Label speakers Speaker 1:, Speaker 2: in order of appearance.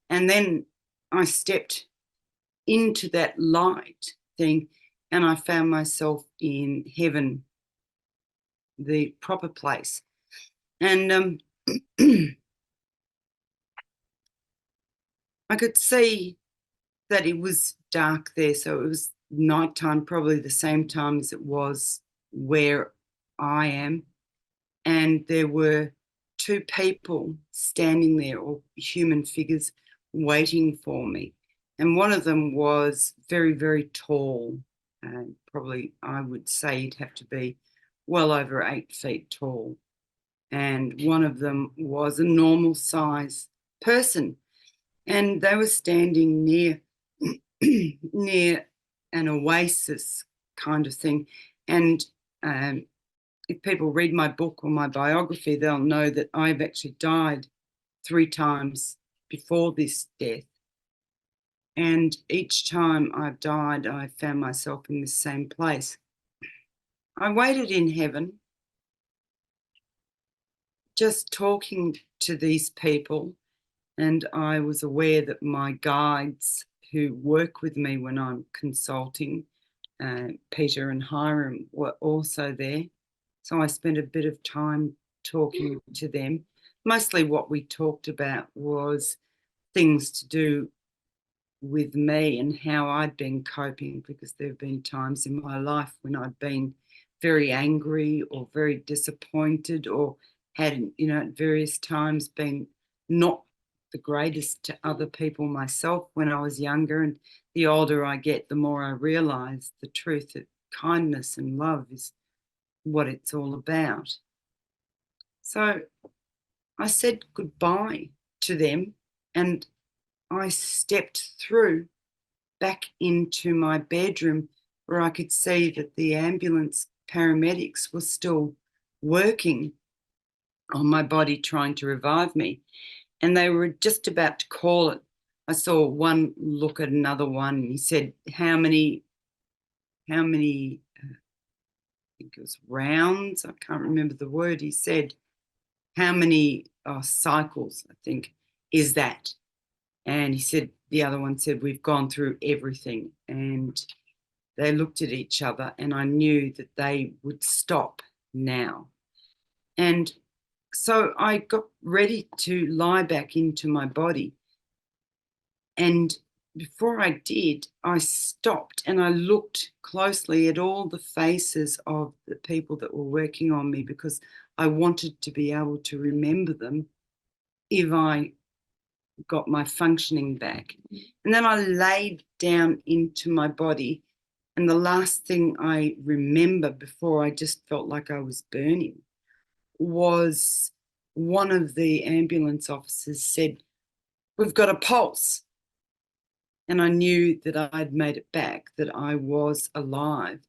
Speaker 1: And then I stepped into that light thing and I found myself in heaven, the proper place. And I could see that it was dark there. So it was nighttime, probably the same time as it was where I am. And there were two people standing there, or human figures, waiting for me. And one of them was very, very tall. Probably, I would say he'd have to be well over 8 feet tall. And one of them was a normal size person. And they were standing near near an oasis kind of thing. And if people read my book or my biography, they'll know that I've actually died 3 times before this death. And each time I've died, I found myself in the same place. I waited in heaven, just talking to these people, and I was aware that my guides who work with me when I'm consulting, Peter and Hiram, were also there. So I spent a bit of time talking to them. Mostly what we talked about was things to do with me and how I'd been coping, because there have been times in my life when I'd been very angry or very disappointed, or had, at various times been not the greatest to other people myself when I was younger. And the older I get, the more I realise the truth that kindness and love is what it's all about. So I said goodbye to them and I stepped through back into my bedroom, where I could see that the ambulance paramedics were still working on my body trying to revive me. And they were just about to call it. I saw one look at another one and he said, how many I think it was rounds, I can't remember the word he said, how many cycles, I think, is that? And he said, the other one said, we've gone through everything. And they looked at each other and I knew that they would stop now. And so I got ready to lie back into my body. And before I did, I stopped and I looked closely at all the faces of the people that were working on me, because I wanted to be able to remember them if I got my functioning back. And then I laid down into my body, and the last thing I remember before I just felt like I was burning was one of the ambulance officers said, we've got a pulse. And I knew that I'd made it back, that I was alive.